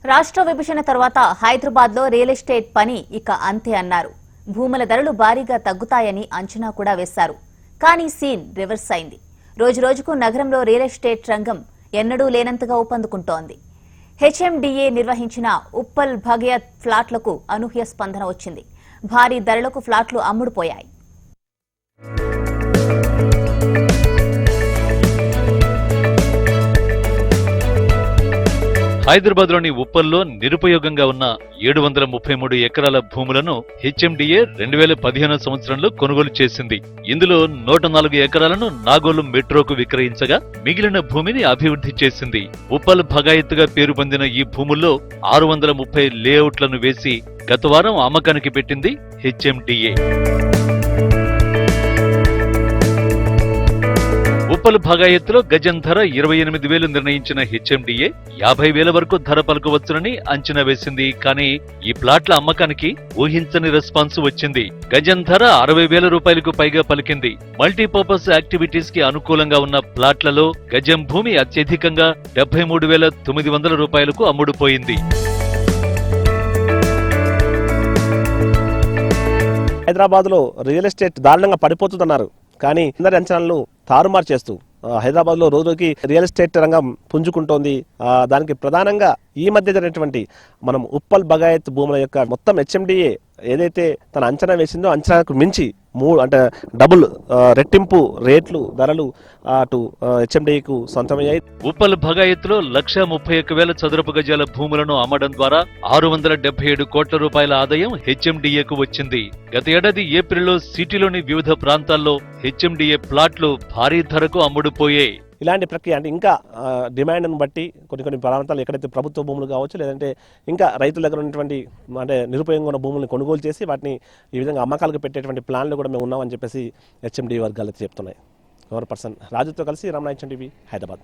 రాష్ట్ర విభజన తర్వాత హైదరాబాద్లో రియల్ ఎస్టేట్ పని ఇక అంతే అన్నారు. భూముల ధరలు భారీగా తగ్గుతాయని అంచనా కూడా వేశారు. కానీ సీన్ రివర్స్ అయింది. రోజురోజుకు నగరంలో రియల్ ఎస్టేట్ రంగం ఎన్నడూ లేనంతగా ఊపందుకుంటోంది. హెచ్ఎండిఏ నిర్వహించిన ఉప్పల్ భగయత్ ఫ్లాట్లకు అనూహ్య స్పందన వచ్చింది. భారీ ధరలకు ఫ్లాట్లు అమ్ముడుపోయాయి. హైదరాబాద్లోని ఉప్పల్లో నిరుపయోగంగా ఉన్న 733 ఎకరాల భూములను హెచ్ఎండిఏ 2015 సంవత్సరంలో కొనుగోలు చేసింది. ఇందులో 104 ఎకరాలను నాగోలు మెట్రోకు విక్రయించగా మిగిలిన భూమిని అభివృద్ధి చేసింది. ఉప్పల్ భగాయత్తుగా పేరు పొందిన ఈ భూముల్లో 630 లేఅవుట్లను వేసి గత వారం అమ్మకానికి పెట్టింది హెచ్ఎండిఏ. ఉప్పల్ భగాయత్తులో గజం ధర 28,000 నిర్ణయించిన హెచ్ఎండిఏ 50,000 వరకు ధర పలుకవచ్చునని అంచనా వేసింది. కానీ ఈ ప్లాట్ల అమ్మకానికి ఊహించని రెస్పాన్స్ వచ్చింది. గజం ధర 60,000 రూపాయలకు పైగా పలికింది. మల్టీపర్పస్ యాక్టివిటీస్ కి అనుకూలంగా ఉన్న ప్లాట్లలో గజం భూమి అత్యధికంగా 73,900 రూపాయలకు అమ్ముడుపోయింది. హైదరాబాద్ లో రియల్ ఎస్టేట్ దారుణంగా పడిపోతుందన్నారు. కానీ అందరి అంచనాలను తారుమారు చేస్తూ హైదరాబాద్ లో రోజుకి రియల్ ఎస్టేట్ రంగం పుంజుకుంటోంది. దానికి ప్రధానంగా ఈ మధ్య జరిగినటువంటి మనం ఉప్పల్ భగాయత్ భూముల యొక్క మొత్తం హెచ్ఎండిఏ ఏదైతే తన అంచనా వేసిందో అంచనాకు మించి డబుల్ రెట్టింపు రేట్లు ధరలు అటు హెచ్ఎండిఏకు సొంతమయ్యాయి. ఉప్పల్ భగాయత్లో 131,000 చదరపు గజాల భూములను అమ్మడం ద్వారా 677 కోట్ల రూపాయల ఆదాయం హెచ్ఎండిఏకు వచ్చింది. గత ఏడాది ఏప్రిల్లో సిటీలోని వివిధ ప్రాంతాల్లో హెచ్ఎండిఏ ప్లాట్లు భారీ ధరకు అమ్ముడుపోయాయి. ఇలాంటి ప్రక్రియ అంటే ఇంకా డిమాండ్ను బట్టి కొన్ని ప్రాంతాలు ఎక్కడైతే ప్రభుత్వ భూములు కావచ్చు, లేదంటే ఇంకా రైతుల దగ్గర ఉన్నటువంటి అంటే నిరుపయోగంగా ఉన్న భూములను కొనుగోలు చేసి వాటిని ఈ విధంగా అమ్మకాలకు పెట్టేటువంటి ప్లాన్లు కూడా మేము ఉన్నామని చెప్పేసి హెచ్ఎండి వర్గాలు చెప్తున్నాయి. పర్సన్ రాజుతో కలిసి రమణ, హెచ్ఎం టీవీ, హైదరాబాద్.